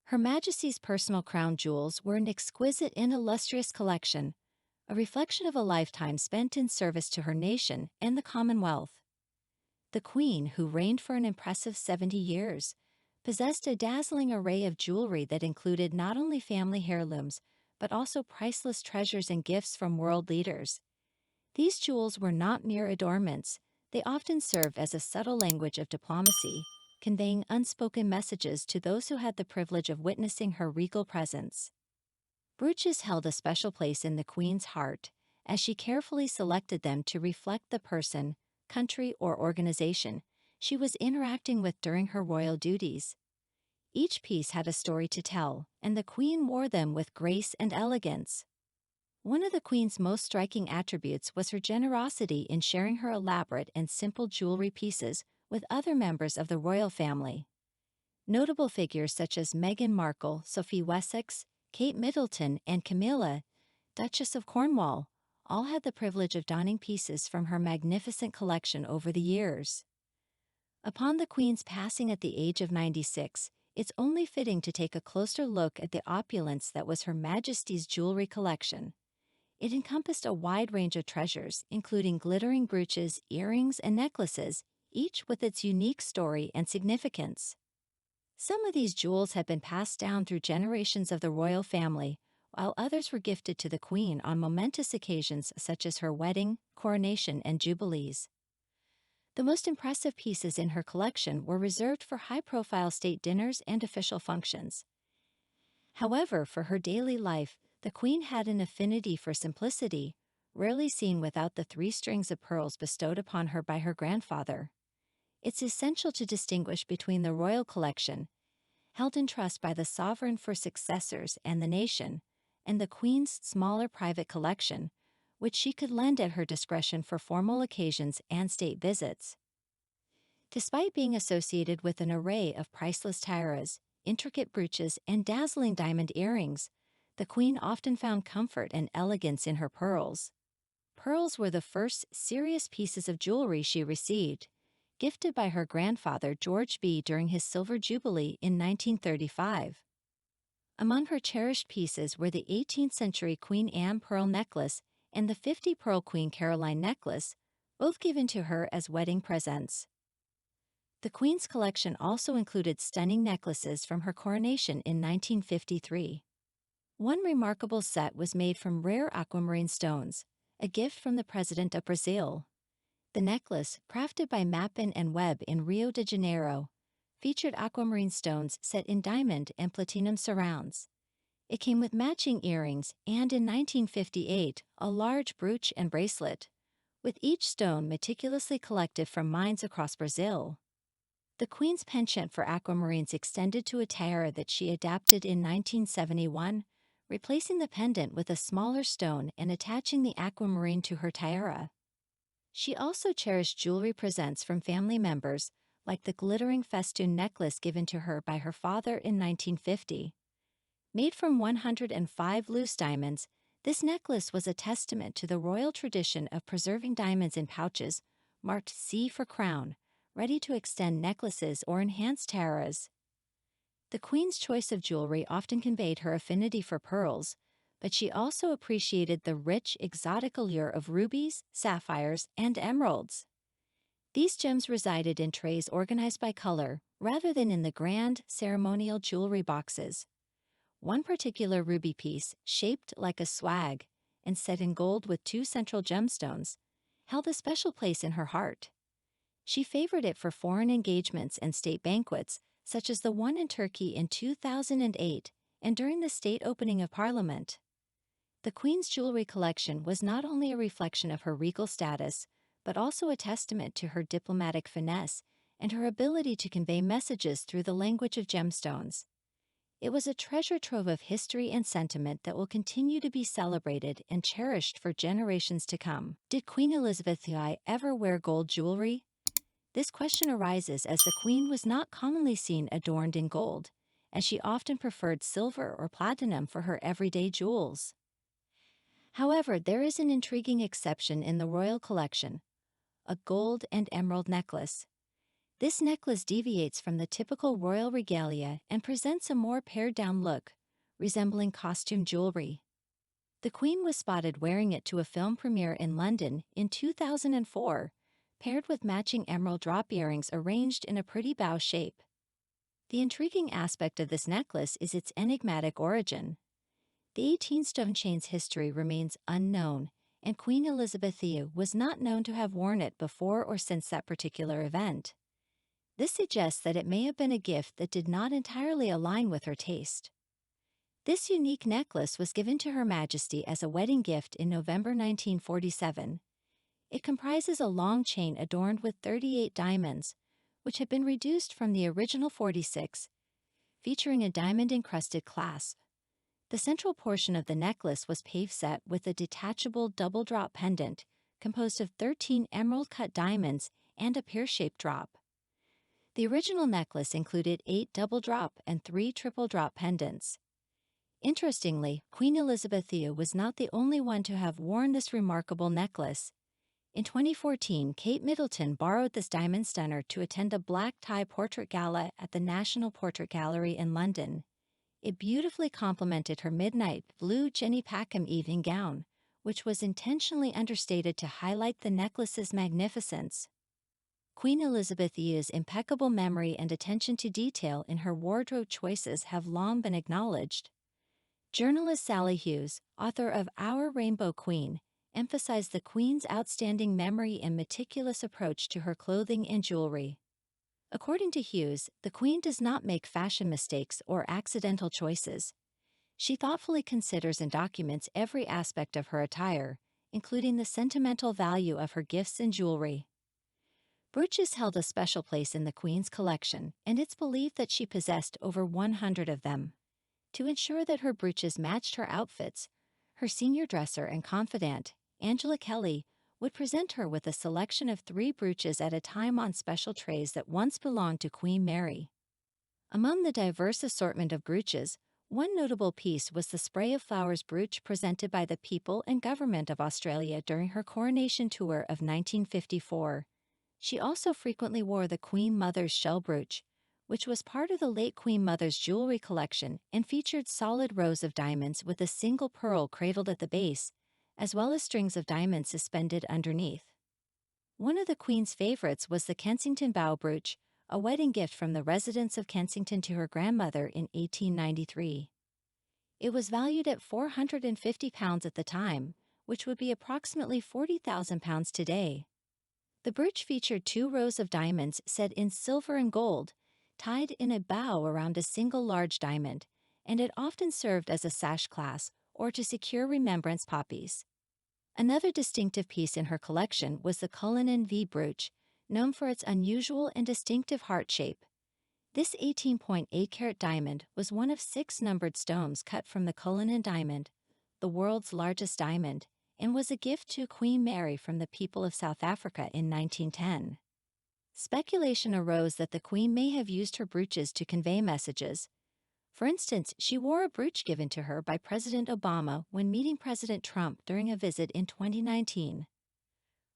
Her Majesty's personal crown jewels were an exquisite and illustrious collection, a reflection of a lifetime spent in service to her nation and the Commonwealth. The Queen, who reigned for an impressive 70 years, possessed a dazzling array of jewelry that included not only family heirlooms, but also priceless treasures and gifts from world leaders. These jewels were not mere adornments, they often served as a subtle language of diplomacy, conveying unspoken messages to those who had the privilege of witnessing her regal presence. Brooches held a special place in the Queen's heart, as she carefully selected them to reflect the person, country, or organization she was interacting with during her royal duties. Each piece had a story to tell, and the Queen wore them with grace and elegance. One of the Queen's most striking attributes was her generosity in sharing her elaborate and simple jewelry pieces with other members of the royal family. Notable figures such as Meghan Markle, Sophie Wessex, Kate Middleton, and Camilla, Duchess of Cornwall, all had the privilege of donning pieces from her magnificent collection over the years. Upon the Queen's passing at the age of 96, it's only fitting to take a closer look at the opulence that was Her Majesty's jewelry collection. It encompassed a wide range of treasures, including glittering brooches, earrings, and necklaces, each with its unique story and significance. Some of these jewels had been passed down through generations of the royal family, while others were gifted to the Queen on momentous occasions such as her wedding, coronation, and jubilees. The most impressive pieces in her collection were reserved for high-profile state dinners and official functions. However, for her daily life, the Queen had an affinity for simplicity, rarely seen without the 3 strings of pearls bestowed upon her by her grandfather. It's essential to distinguish between the royal collection, held in trust by the sovereign for successors and the nation, and the Queen's smaller private collection, which she could lend at her discretion for formal occasions and state visits. Despite being associated with an array of priceless tiaras, intricate brooches, and dazzling diamond earrings, the Queen often found comfort and elegance in her pearls. Pearls were the first serious pieces of jewelry she received, gifted by her grandfather George B during his Silver Jubilee in 1935. Among her cherished pieces were the 18th century Queen Anne pearl necklace and the 50 pearl Queen Caroline necklace, both given to her as wedding presents. The Queen's collection also included stunning necklaces from her coronation in 1953. One remarkable set was made from rare aquamarine stones, a gift from the President of Brazil. The necklace, crafted by Mappin and Webb in Rio de Janeiro, featured aquamarine stones set in diamond and platinum surrounds. It came with matching earrings and, in 1958, a large brooch and bracelet, with each stone meticulously collected from mines across Brazil. The Queen's penchant for aquamarines extended to a tiara that she adapted in 1971, replacing the pendant with a smaller stone and attaching the aquamarine to her tiara. She also cherished jewelry presents from family members, like the glittering festoon necklace given to her by her father in 1950. Made from 105 loose diamonds, this necklace was a testament to the royal tradition of preserving diamonds in pouches, marked C for crown, ready to extend necklaces or enhance tiaras. The Queen's choice of jewelry often conveyed her affinity for pearls, but she also appreciated the rich, exotic allure of rubies, sapphires, and emeralds. These gems resided in trays organized by color, rather than in the grand, ceremonial jewelry boxes. One particular ruby piece, shaped like a swag and set in gold with 2 central gemstones, held a special place in her heart. She favored it for foreign engagements and state banquets, such as the one in Turkey in 2008 and during the state opening of Parliament. The Queen's jewelry collection was not only a reflection of her regal status, but also a testament to her diplomatic finesse and her ability to convey messages through the language of gemstones. It was a treasure trove of history and sentiment that will continue to be celebrated and cherished for generations to come. Did Queen Elizabeth II ever wear gold jewelry? This question arises as the Queen was not commonly seen adorned in gold, as she often preferred silver or platinum for her everyday jewels. However, there is an intriguing exception in the royal collection: a gold and emerald necklace. This necklace deviates from the typical royal regalia and presents a more pared-down look, resembling costume jewelry. The Queen was spotted wearing it to a film premiere in London in 2004, paired with matching emerald drop earrings arranged in a pretty bow shape. The intriguing aspect of this necklace is its enigmatic origin. The 18-stone chain's history remains unknown, and Queen Elizabeth II was not known to have worn it before or since that particular event. This suggests that it may have been a gift that did not entirely align with her taste. This unique necklace was given to Her Majesty as a wedding gift in November 1947. It comprises a long chain adorned with 38 diamonds, which had been reduced from the original 46, featuring a diamond-encrusted clasp. The central portion of the necklace was pave-set with a detachable double-drop pendant composed of 13 emerald-cut diamonds and a pear-shaped drop. The original necklace included 8 double-drop and 3 triple-drop pendants. Interestingly, Queen Elizabeth II was not the only one to have worn this remarkable necklace. In 2014, Kate Middleton borrowed this diamond stunner to attend a black-tie portrait gala at the National Portrait Gallery in London. It beautifully complemented her midnight blue Jenny Packham evening gown, which was intentionally understated to highlight the necklace's magnificence. Queen Elizabeth II's impeccable memory and attention to detail in her wardrobe choices have long been acknowledged. Journalist Sally Hughes, author of Our Rainbow Queen, emphasized the Queen's outstanding memory and meticulous approach to her clothing and jewelry. According to Hughes, the Queen does not make fashion mistakes or accidental choices. She thoughtfully considers and documents every aspect of her attire, including the sentimental value of her gifts and jewelry. Brooches held a special place in the Queen's collection, and it's believed that she possessed over 100 of them. To ensure that her brooches matched her outfits, her senior dresser and confidant, Angela Kelly, would present her with a selection of 3 brooches at a time on special trays that once belonged to Queen Mary. Among the diverse assortment of brooches, one notable piece was the spray of flowers brooch presented by the people and government of Australia during her coronation tour of 1954. She also frequently wore the Queen Mother's shell brooch, which was part of the late Queen Mother's jewelry collection and featured solid rows of diamonds with a single pearl cradled at the base, as well as strings of diamonds suspended underneath. One of the Queen's favorites was the Kensington bow brooch, a wedding gift from the residents of Kensington to her grandmother in 1893. It was valued at £450 at the time, which would be approximately £40,000 today. The brooch featured 2 rows of diamonds set in silver and gold, tied in a bow around a single large diamond, and it often served as a sash clasp or to secure remembrance poppies. Another distinctive piece in her collection was the Cullinan V brooch, known for its unusual and distinctive heart shape. This 18.8-carat diamond was one of 6 numbered stones cut from the Cullinan diamond, the world's largest diamond, and was a gift to Queen Mary from the people of South Africa in 1910. Speculation arose that the Queen may have used her brooches to convey messages. For instance, she wore a brooch given to her by President Obama when meeting President Trump during a visit in 2019.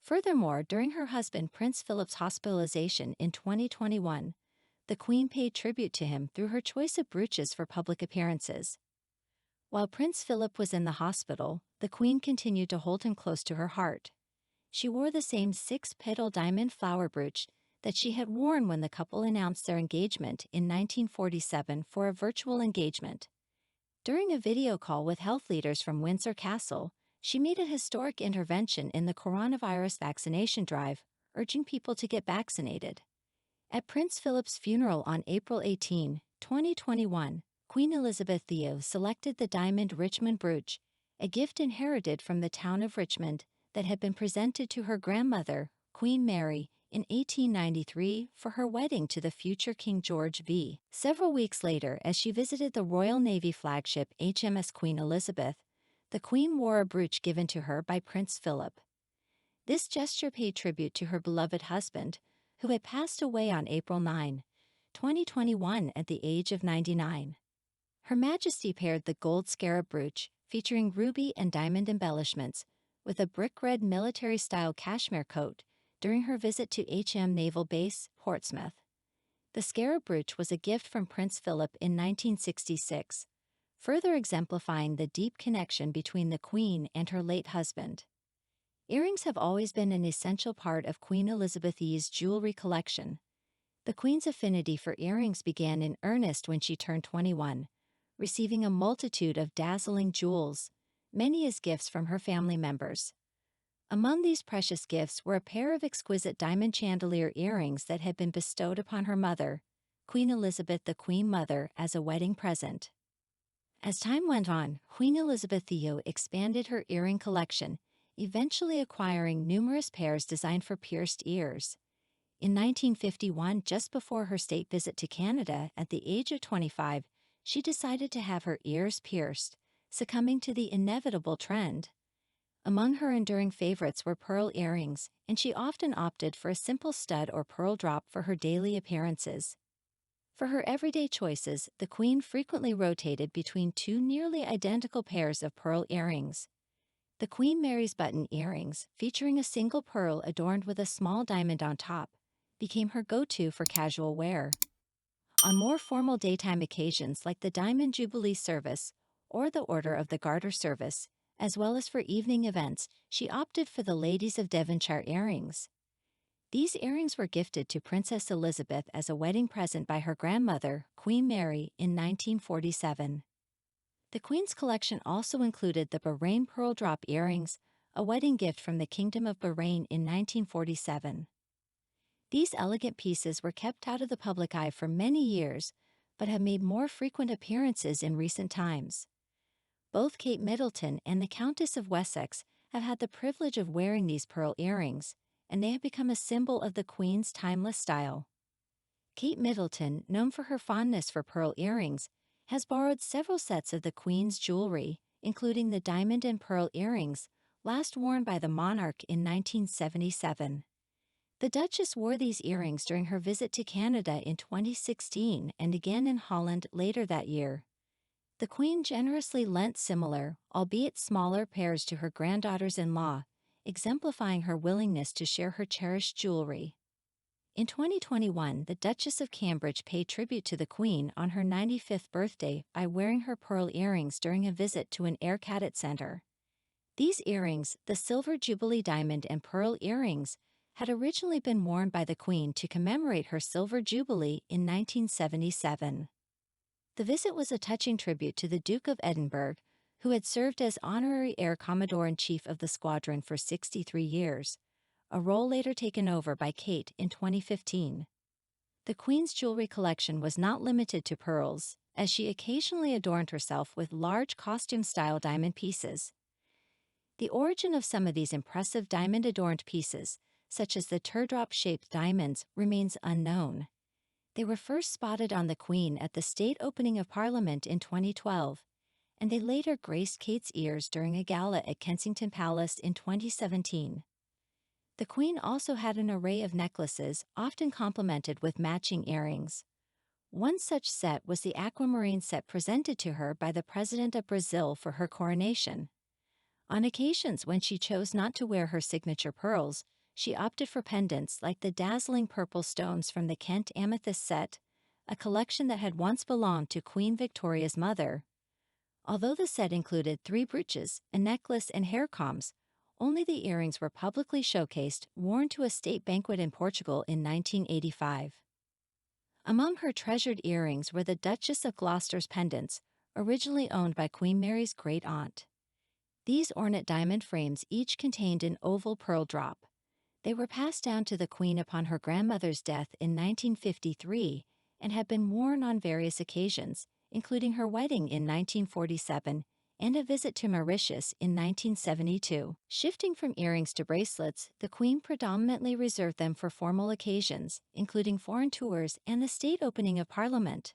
Furthermore, during her husband Prince Philip's hospitalization in 2021, the Queen paid tribute to him through her choice of brooches for public appearances. While Prince Philip was in the hospital, the Queen continued to hold him close to her heart. She wore the same 6-petal diamond flower brooch that she had worn when the couple announced their engagement in 1947 for a virtual engagement. During a video call with health leaders from Windsor Castle, she made a historic intervention in the coronavirus vaccination drive, urging people to get vaccinated. At Prince Philip's funeral on April 18, 2021, Queen Elizabeth II selected the diamond Richmond brooch, a gift inherited from the town of Richmond that had been presented to her grandmother, Queen Mary, in 1893 for her wedding to the future King George V. Several weeks later, as she visited the Royal Navy flagship HMS Queen Elizabeth, the Queen wore a brooch given to her by Prince Philip. This gesture paid tribute to her beloved husband, who had passed away on April 9, 2021 at the age of 99. Her Majesty paired the gold scarab brooch, featuring ruby and diamond embellishments, with a brick red military-style cashmere coat during her visit to Naval Base, Portsmouth. The scarab brooch was a gift from Prince Philip in 1966, further exemplifying the deep connection between the Queen and her late husband. Earrings have always been an essential part of Queen Elizabeth I's jewelry collection. The Queen's affinity for earrings began in earnest when she turned 21, receiving a multitude of dazzling jewels, many as gifts from her family members. Among these precious gifts were a pair of exquisite diamond chandelier earrings that had been bestowed upon her mother, Queen Elizabeth the Queen Mother, as a wedding present. As time went on, Queen Elizabeth II expanded her earring collection, eventually acquiring numerous pairs designed for pierced ears. In 1951, just before her state visit to Canada at the age of 25, she decided to have her ears pierced, succumbing to the inevitable trend. Among her enduring favorites were pearl earrings, and she often opted for a simple stud or pearl drop for her daily appearances. For her everyday choices, the Queen frequently rotated between two nearly identical pairs of pearl earrings. The Queen Mary's button earrings, featuring a single pearl adorned with a small diamond on top, became her go-to for casual wear. On more formal daytime occasions like the Diamond Jubilee service or the Order of the Garter service, as well as for evening events, she opted for the Ladies of Devonshire earrings. These earrings were gifted to Princess Elizabeth as a wedding present by her grandmother, Queen Mary, in 1947. The Queen's collection also included the Bahrain pearl drop earrings, a wedding gift from the Kingdom of Bahrain in 1947. These elegant pieces were kept out of the public eye for many years, but have made more frequent appearances in recent times. Both Kate Middleton and the Countess of Wessex have had the privilege of wearing these pearl earrings, and they have become a symbol of the Queen's timeless style. Kate Middleton, known for her fondness for pearl earrings, has borrowed several sets of the Queen's jewelry, including the diamond and pearl earrings, last worn by the monarch in 1977. The Duchess wore these earrings during her visit to Canada in 2016 and again in Holland later that year. The Queen generously lent similar, albeit smaller, pairs to her granddaughters-in-law, exemplifying her willingness to share her cherished jewelry. In 2021, the Duchess of Cambridge paid tribute to the Queen on her 95th birthday by wearing her pearl earrings during a visit to an Air Cadet center. These earrings, the Silver Jubilee Diamond and Pearl earrings, had originally been worn by the Queen to commemorate her Silver Jubilee in 1977. The visit was a touching tribute to the Duke of Edinburgh, who had served as Honorary Air Commodore-in-Chief of the squadron for 63 years, a role later taken over by Kate in 2015. The Queen's jewelry collection was not limited to pearls, as she occasionally adorned herself with large costume-style diamond pieces. The origin of some of these impressive diamond-adorned pieces, such as the teardrop-shaped diamonds, remains unknown. They were first spotted on the Queen at the state opening of Parliament in 2012, and they later graced Kate's ears during a gala at Kensington Palace in 2017. The Queen also had an array of necklaces, often complemented with matching earrings. One such set was the aquamarine set presented to her by the President of Brazil for her coronation. On occasions when she chose not to wear her signature pearls, she opted for pendants like the dazzling purple stones from the Kent Amethyst set, a collection that had once belonged to Queen Victoria's mother. Although the set included 3 brooches, a necklace, and hair combs, only the earrings were publicly showcased, worn to a state banquet in Portugal in 1985. Among her treasured earrings were the Duchess of Gloucester's pendants, originally owned by Queen Mary's great-aunt. These ornate diamond frames each contained an oval pearl drop. They were passed down to the Queen upon her grandmother's death in 1953 and have been worn on various occasions, including her wedding in 1947 and a visit to Mauritius in 1972. Shifting from earrings to bracelets, the Queen predominantly reserved them for formal occasions, including foreign tours and the state opening of Parliament.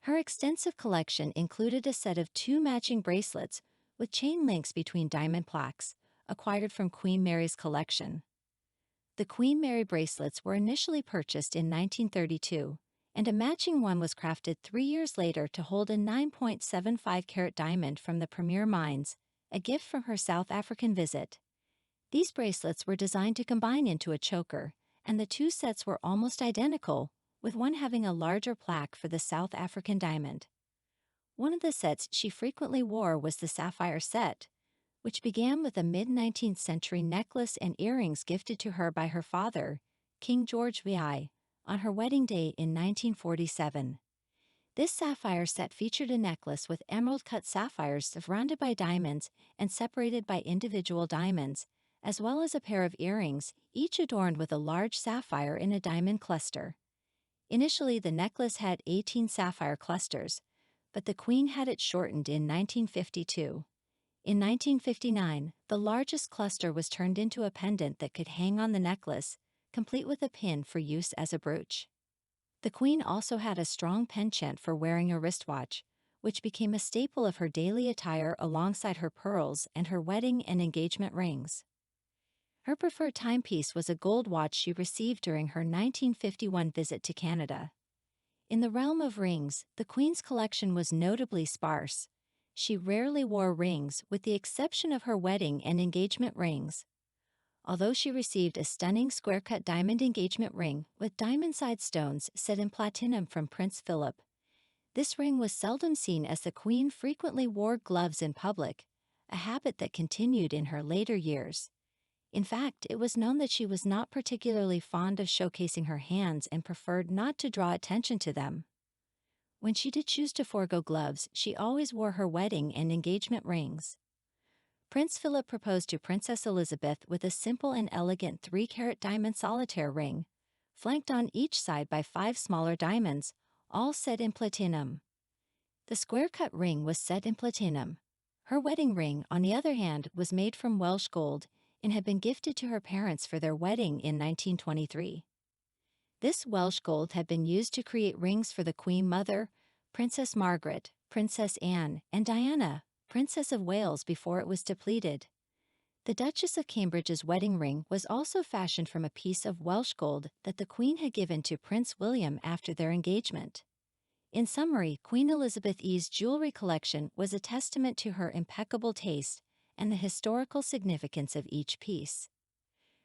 Her extensive collection included a set of 2 matching bracelets with chain links between diamond plaques, acquired from Queen Mary's collection. The Queen Mary bracelets were initially purchased in 1932, and a matching one was crafted 3 years later to hold a 9.75-carat diamond from the Premier Mines, a gift from her South African visit. These bracelets were designed to combine into a choker, and the two sets were almost identical, with one having a larger plaque for the South African diamond. One of the sets she frequently wore was the sapphire set, which began with a mid-19th century necklace and earrings gifted to her by her father, King George VI, on her wedding day in 1947. This sapphire set featured a necklace with emerald-cut sapphires surrounded by diamonds and separated by individual diamonds, as well as a pair of earrings, each adorned with a large sapphire in a diamond cluster. Initially, the necklace had 18 sapphire clusters, but the Queen had it shortened in 1952. In 1959, the largest cluster was turned into a pendant that could hang on the necklace, complete with a pin for use as a brooch. The Queen also had a strong penchant for wearing a wristwatch, which became a staple of her daily attire alongside her pearls and her wedding and engagement rings. Her preferred timepiece was a gold watch she received during her 1951 visit to Canada. In the realm of rings, the Queen's collection was notably sparse. She rarely wore rings, with the exception of her wedding and engagement rings. Although she received a stunning square-cut diamond engagement ring with diamond-side stones set in platinum from Prince Philip, this ring was seldom seen as the Queen frequently wore gloves in public, a habit that continued in her later years. In fact, it was known that she was not particularly fond of showcasing her hands and preferred not to draw attention to them. When she did choose to forego gloves, she always wore her wedding and engagement rings. Prince Philip proposed to Princess Elizabeth with a simple and elegant 3-carat diamond solitaire ring, flanked on each side by 5 smaller diamonds, all set in platinum. The square-cut ring was set in platinum. Her wedding ring, on the other hand, was made from Welsh gold and had been gifted to her parents for their wedding in 1923. This Welsh gold had been used to create rings for the Queen Mother, Princess Margaret, Princess Anne, and Diana, Princess of Wales, before it was depleted. The Duchess of Cambridge's wedding ring was also fashioned from a piece of Welsh gold that the Queen had given to Prince William after their engagement. In summary, Queen Elizabeth I's jewelry collection was a testament to her impeccable taste and the historical significance of each piece.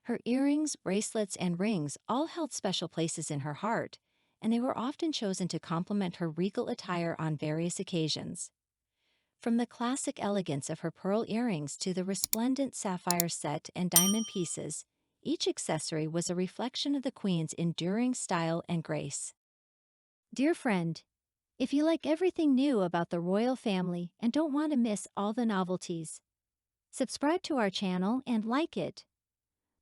Her earrings, bracelets, and rings all held special places in her heart, and they were often chosen to complement her regal attire on various occasions. From the classic elegance of her pearl earrings to the resplendent sapphire set and diamond pieces, each accessory was a reflection of the Queen's enduring style and grace. Dear friend, if you like everything new about the royal family and don't want to miss all the novelties, subscribe to our channel and like it.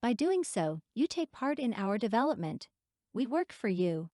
By doing so, you take part in our development. We work for you.